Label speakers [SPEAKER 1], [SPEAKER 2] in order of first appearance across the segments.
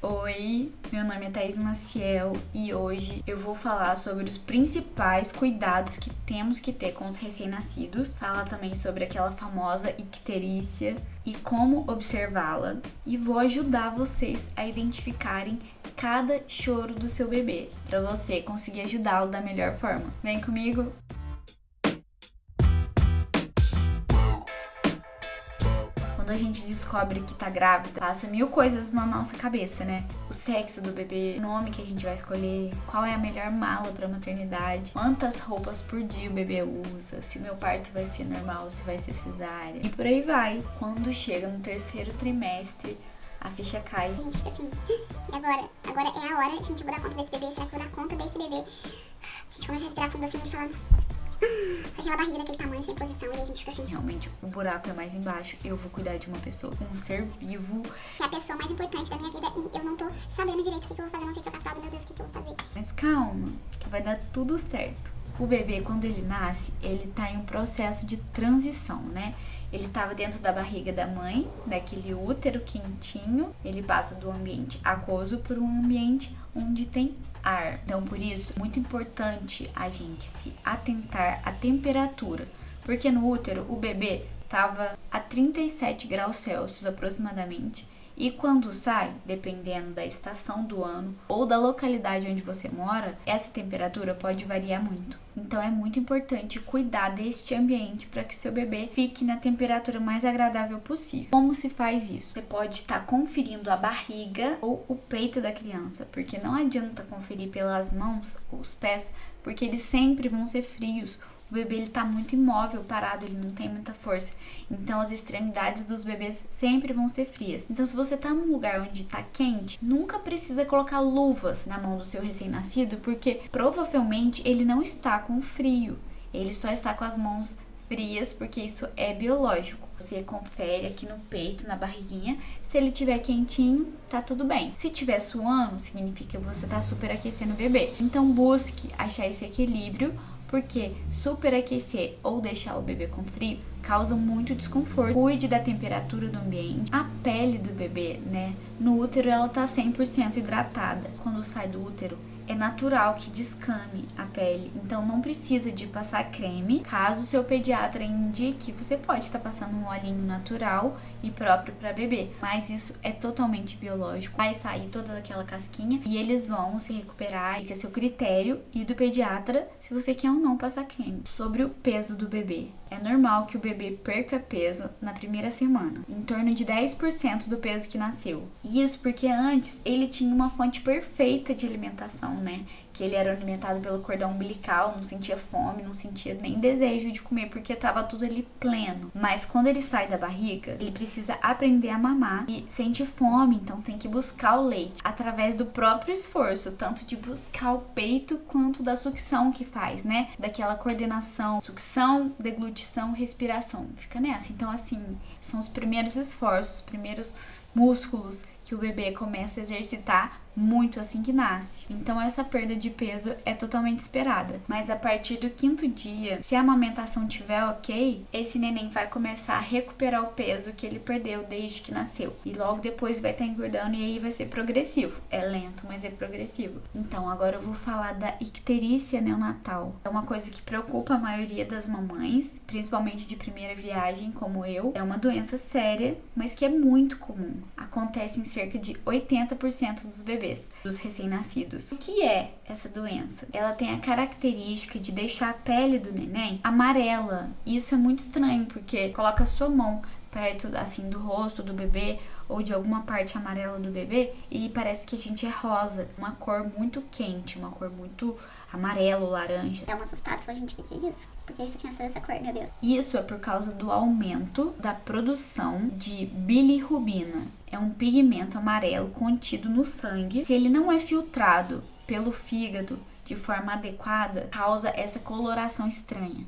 [SPEAKER 1] Oi, meu nome é Thaís Maciel e hoje eu vou falar sobre os principais cuidados que temos que ter com os recém-nascidos. Fala também sobre aquela famosa icterícia e como observá-la. E vou ajudar vocês a identificarem cada choro do seu bebê, para você conseguir ajudá-lo da melhor forma. Vem comigo! Quando a gente descobre que tá grávida, passa mil coisas na nossa cabeça, né? O sexo do bebê, o nome que a gente vai escolher, qual é a melhor mala pra maternidade, quantas roupas por dia o bebê usa, se o meu parto vai ser normal, se vai ser cesárea, e por aí vai. Quando chega no terceiro trimestre, a ficha cai.
[SPEAKER 2] A gente fica assim, e agora? Agora é a hora, gente, eu vou dar conta desse bebê, será que eu vou dar conta desse bebê? A gente começa a respirar fundo assim e fala... aquela barriga daquele tamanho, sem posição, e a gente fica assim...
[SPEAKER 1] Realmente, o buraco é mais embaixo. Eu vou cuidar de uma pessoa, um ser vivo.
[SPEAKER 2] É a pessoa mais importante da minha vida e eu não tô sabendo direito o que eu vou fazer, não sei trocar fralda, meu Deus, o que eu vou fazer?
[SPEAKER 1] Mas calma, que vai dar tudo certo. O bebê, quando ele nasce, ele tá em um processo de transição, né? Ele tava dentro da barriga da mãe, daquele útero quentinho. Ele passa do ambiente aquoso para um ambiente onde tem ar. Então, por isso, muito importante a gente se atentar à temperatura. Porque no útero, o bebê tava a 37 graus Celsius aproximadamente. E quando sai, dependendo da estação do ano ou da localidade onde você mora, essa temperatura pode variar muito. Então é muito importante cuidar deste ambiente para que seu bebê fique na temperatura mais agradável possível. Como se faz isso? Você pode estar conferindo a barriga ou o peito da criança, porque não adianta conferir pelas mãos ou os pés, porque eles sempre vão ser frios. O bebê ele tá muito imóvel, parado, ele não tem muita força. Então as extremidades dos bebês sempre vão ser frias. Então se você tá num lugar onde tá quente, nunca precisa colocar luvas na mão do seu recém-nascido, porque provavelmente ele não está com frio. Ele só está com as mãos frias, porque isso é biológico. Você confere aqui no peito, na barriguinha. Se ele tiver quentinho, tá tudo bem. Se tiver suando, significa que você tá superaquecendo o bebê. Então busque achar esse equilíbrio, porque superaquecer ou deixar o bebê com frio causa muito desconforto. Cuide da temperatura do ambiente. A pele do bebê, né? No útero ela tá 100% hidratada. Quando sai do útero, é natural que descame a pele, então não precisa de passar creme. Caso o seu pediatra indique, você pode estar passando um olhinho natural e próprio para bebê, mas isso é totalmente biológico. Vai sair toda aquela casquinha e eles vão se recuperar. Fica a seu critério e do pediatra se você quer ou não passar creme. Sobre o peso do bebê, é normal que o bebê perca peso na primeira semana, em torno de 10% do peso que nasceu. Isso porque antes ele tinha uma fonte perfeita de alimentação, né? Que ele era alimentado pelo cordão umbilical, não sentia fome, não sentia nem desejo de comer, porque tava tudo ali pleno. Mas quando ele sai da barriga, ele precisa aprender a mamar e sente fome, então tem que buscar o leite através do próprio esforço, tanto de buscar o peito quanto da sucção que faz, né? Daquela coordenação, sucção, deglutição, respiração. Fica nessa. Então, assim, são os primeiros esforços, os primeiros músculos que o bebê começa a exercitar muito assim que nasce. Então essa perda de peso é totalmente esperada. Mas a partir do 5º dia, se a amamentação estiver ok, esse neném vai começar a recuperar o peso que ele perdeu desde que nasceu. E logo depois vai estar engordando e aí vai ser progressivo. É lento, mas é progressivo. Então agora eu vou falar da icterícia neonatal. É uma coisa que preocupa a maioria das mamães, principalmente de primeira viagem como eu. É uma doença séria, mas que é muito comum. Acontece em cerca de 80% dos bebês, dos recém-nascidos. O que é essa doença? Ela tem a característica de deixar a pele do neném amarela. E isso é muito estranho, porque coloca a sua mão perto assim do rosto do bebê ou de alguma parte amarela do bebê e parece que a gente é rosa, uma cor muito quente, uma cor muito amarelo, laranja.
[SPEAKER 2] Dá uma assustada, falou, gente, o que é isso? Por que essa criança é dessa cor, meu Deus?
[SPEAKER 1] Isso é por causa do aumento da produção de bilirrubina. É um pigmento amarelo contido no sangue. Se ele não é filtrado pelo fígado de forma adequada, causa essa coloração estranha.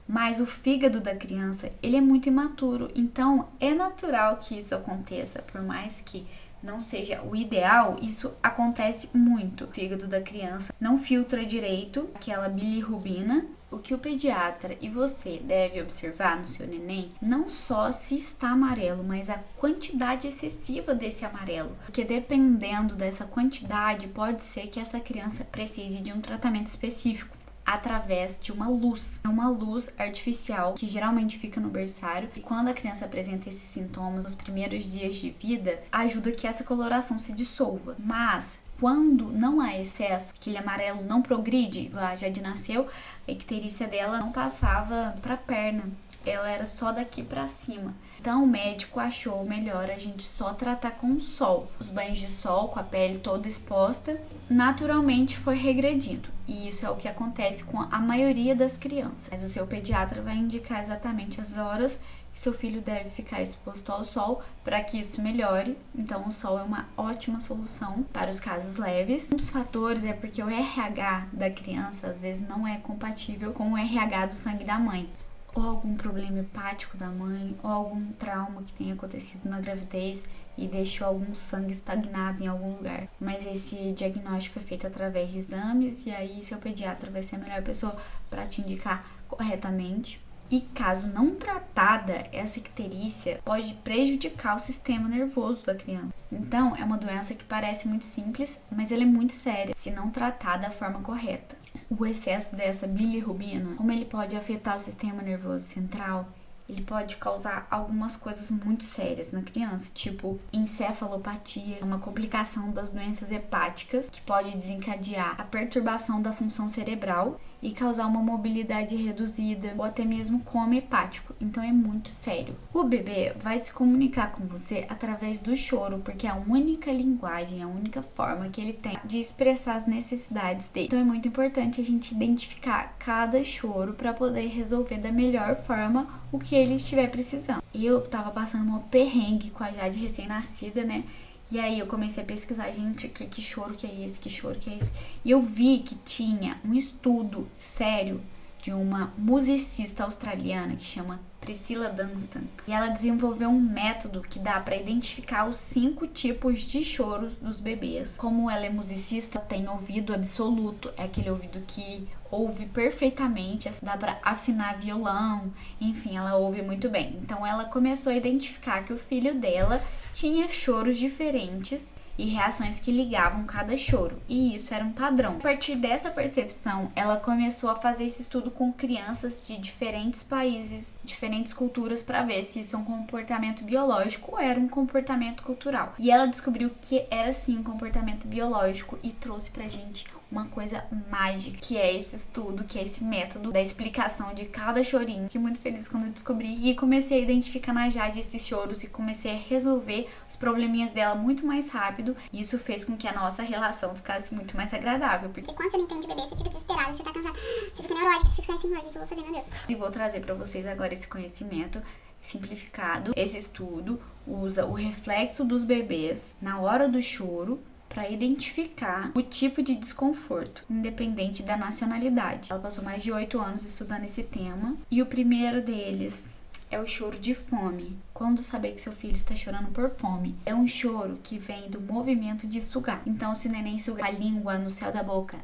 [SPEAKER 1] Mas o fígado da criança, ele é muito imaturo, então é natural que isso aconteça, por mais que não seja o ideal, isso acontece muito. O fígado da criança não filtra direito aquela bilirrubina O que o pediatra e você deve observar no seu neném, não só se está amarelo, mas a quantidade excessiva desse amarelo. Porque dependendo dessa quantidade, pode ser que essa criança precise de um tratamento específico através de uma luz. É uma luz artificial que geralmente fica no berçário, e quando a criança apresenta esses sintomas nos primeiros dias de vida, ajuda que essa coloração se dissolva. Mas quando não há excesso, aquele amarelo não progride, a Jade nasceu, a icterícia dela não passava para a perna, ela era só daqui para cima. Então o médico achou melhor a gente só tratar com o sol. Os banhos de sol com a pele toda exposta, naturalmente foi regredindo. E isso é o que acontece com a maioria das crianças. Mas o seu pediatra vai indicar exatamente as horas que seu filho deve ficar exposto ao sol para que isso melhore. Então o sol é uma ótima solução para os casos leves. Um dos fatores é porque o RH da criança às vezes não é compatível com o RH do sangue da mãe. Ou algum problema hepático da mãe, ou algum trauma que tenha acontecido na gravidez e deixou algum sangue estagnado em algum lugar. Mas esse diagnóstico é feito através de exames, e aí seu pediatra vai ser a melhor pessoa para te indicar corretamente. E caso não tratada, essa icterícia pode prejudicar o sistema nervoso da criança. Então, é uma doença que parece muito simples, mas ela é muito séria se não tratada da forma correta. O excesso dessa bilirrubina, como ele pode afetar o sistema nervoso central, ele pode causar algumas coisas muito sérias na criança, tipo encefalopatia, uma complicação das doenças hepáticas, que pode desencadear a perturbação da função cerebral e causar uma mobilidade reduzida ou até mesmo coma hepático. Então é muito sério. O bebê vai se comunicar com você através do choro, porque é a única linguagem, a única forma que ele tem de expressar as necessidades dele. Então é muito importante a gente identificar cada choro para poder resolver da melhor forma o que ele estiver precisando. Eu tava passando uma perrengue com a Jade recém-nascida, né? E aí eu comecei a pesquisar, gente, que choro que é esse, que choro que é esse. E eu vi que tinha um estudo sério de uma musicista australiana que chama Priscilla Dunstan. E ela desenvolveu um método que dá para identificar os 5 tipos de choros dos bebês. Como ela é musicista, tem ouvido absoluto, é aquele ouvido que ouve perfeitamente, dá para afinar violão, enfim, ela ouve muito bem. Então ela começou a identificar que o filho dela tinha choros diferentes e reações que ligavam cada choro, e isso era um padrão. A partir dessa percepção, ela começou a fazer esse estudo com crianças de diferentes países, diferentes culturas, para ver se isso é um comportamento biológico ou era um comportamento cultural. E ela descobriu que era sim um comportamento biológico e trouxe pra gente uma coisa mágica, que é esse estudo, que é esse método da explicação de cada chorinho. Fiquei muito feliz quando eu descobri e comecei a identificar na Jade esses choros e comecei a resolver os probleminhas dela muito mais rápido. E isso fez com que a nossa relação ficasse muito mais agradável.
[SPEAKER 2] Porque quando você não entende o bebê, você fica desesperado, você tá cansado, você fica neurótico, você fica assim, o que eu vou fazer, meu Deus?
[SPEAKER 1] E vou trazer pra vocês agora esse conhecimento simplificado. Esse estudo usa o reflexo dos bebês na hora do choro para identificar o tipo de desconforto, independente da nacionalidade. Ela passou mais de 8 anos estudando esse tema, e o primeiro deles é o choro de fome. Quando saber que seu filho está chorando por fome, é um choro que vem do movimento de sugar. Então, se o neném sugar a língua no céu da boca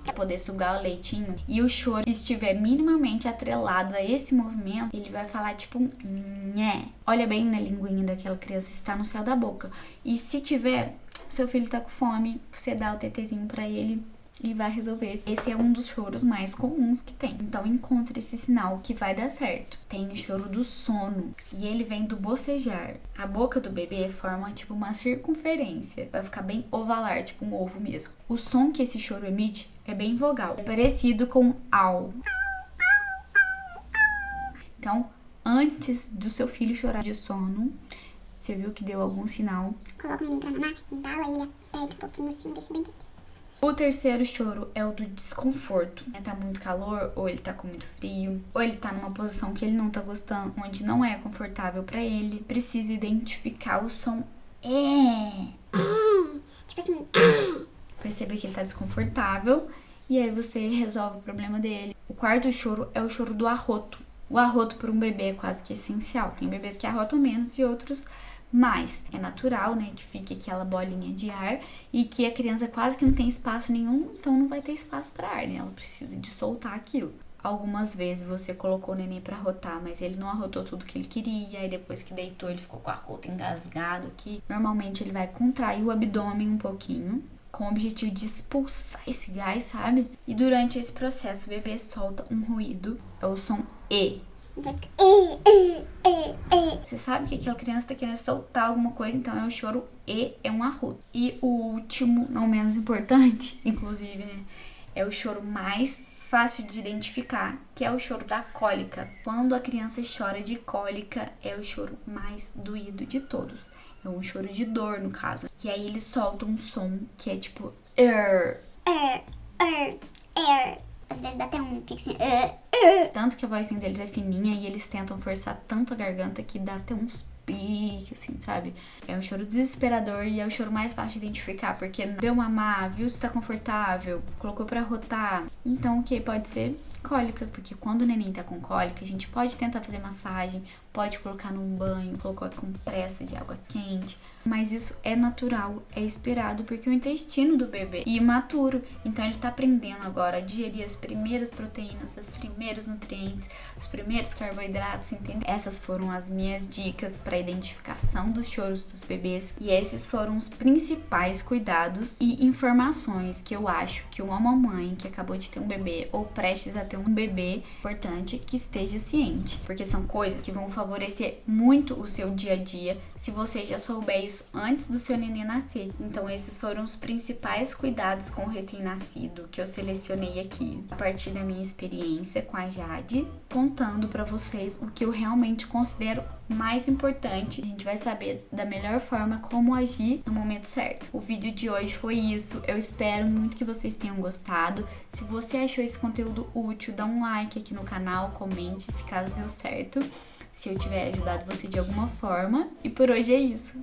[SPEAKER 1] para poder sugar o leitinho, e o choro estiver minimamente atrelado a esse movimento, ele vai falar tipo nhé. Olha bem na linguinha daquela criança, está no céu da boca. E se tiver, seu filho tá com fome, você dá o tetezinho para ele e vai resolver. Esse é um dos choros mais comuns que tem. Então encontre esse sinal que vai dar certo. Tem o choro do sono, e ele vem do bocejar. A boca do bebê forma tipo uma circunferência, vai ficar bem ovalar, tipo um ovo mesmo. O som que esse choro emite é bem vogal, é parecido com au. Então, antes do seu filho chorar de sono, você viu que deu algum sinal,
[SPEAKER 2] Coloca o menino pra mamar, embala ele, aperta um pouquinho assim, deixa bem quieto.
[SPEAKER 1] O terceiro choro é o do desconforto. Tá muito calor, ou ele tá com muito frio, ou ele tá numa posição que ele não tá gostando, onde não é confortável pra ele. Precisa identificar o som
[SPEAKER 2] Tipo assim,
[SPEAKER 1] perceber que ele tá desconfortável, e aí você resolve o problema dele. O quarto choro é o choro do arroto. O arroto para um bebê é quase que essencial. Tem bebês que arrotam menos e outros Mas é natural, né, que fique aquela bolinha de ar e que a criança quase que não tem espaço nenhum, então não vai ter espaço para ar, né? Ela precisa de soltar aquilo. Algumas vezes você colocou o neném pra arrotar, mas ele não arrotou tudo que ele queria, e depois que deitou ele ficou com a arrota engasgado aqui. Normalmente ele vai contrair o abdômen um pouquinho, com o objetivo de expulsar esse gás, sabe? E durante esse processo o bebê solta um ruído, é o som E. Você sabe que aquela criança tá querendo soltar alguma coisa, então é o choro E, é um arroto. E o último, não menos importante, inclusive, né, é o choro mais fácil de identificar, que é o choro da cólica. Quando a criança chora de cólica, é o choro mais doído de todos. É um choro de dor, no caso. E aí eles soltam um som que é tipo
[SPEAKER 2] Às vezes dá até um pique assim.
[SPEAKER 1] Tanto que a vozinha deles é fininha e eles tentam forçar tanto a garganta que dá até uns piques, assim, sabe? É um choro desesperador e é o choro mais fácil de identificar, porque deu mamar, viu se tá confortável, colocou pra rotar. Então, o que pode ser cólica, porque quando o neném tá com cólica, a gente pode tentar fazer massagem, pode colocar num banho, colocar compressa de água quente, mas isso é natural, é esperado, porque o intestino do bebê é imaturo, então ele tá aprendendo agora a digerir as primeiras proteínas, os primeiros nutrientes, os primeiros carboidratos, entende? Essas foram as minhas dicas para identificação dos choros dos bebês, e esses foram os principais cuidados e informações que eu acho que uma mamãe que acabou de ter um bebê ou prestes a ter um bebê, importante que esteja ciente, porque são coisas que vão favorecer muito o seu dia a dia se você já souber isso antes do seu neném nascer. Então esses foram os principais cuidados com o recém-nascido que eu selecionei aqui a partir da minha experiência com a Jade, contando pra vocês o que eu realmente considero mais importante. A gente vai saber da melhor forma como agir no momento certo. O vídeo de hoje foi isso. Eu espero muito que vocês tenham gostado. Se você achou esse conteúdo útil, dá um like aqui no canal, comente se caso deu certo, se eu tiver ajudado você de alguma forma. E por hoje é isso.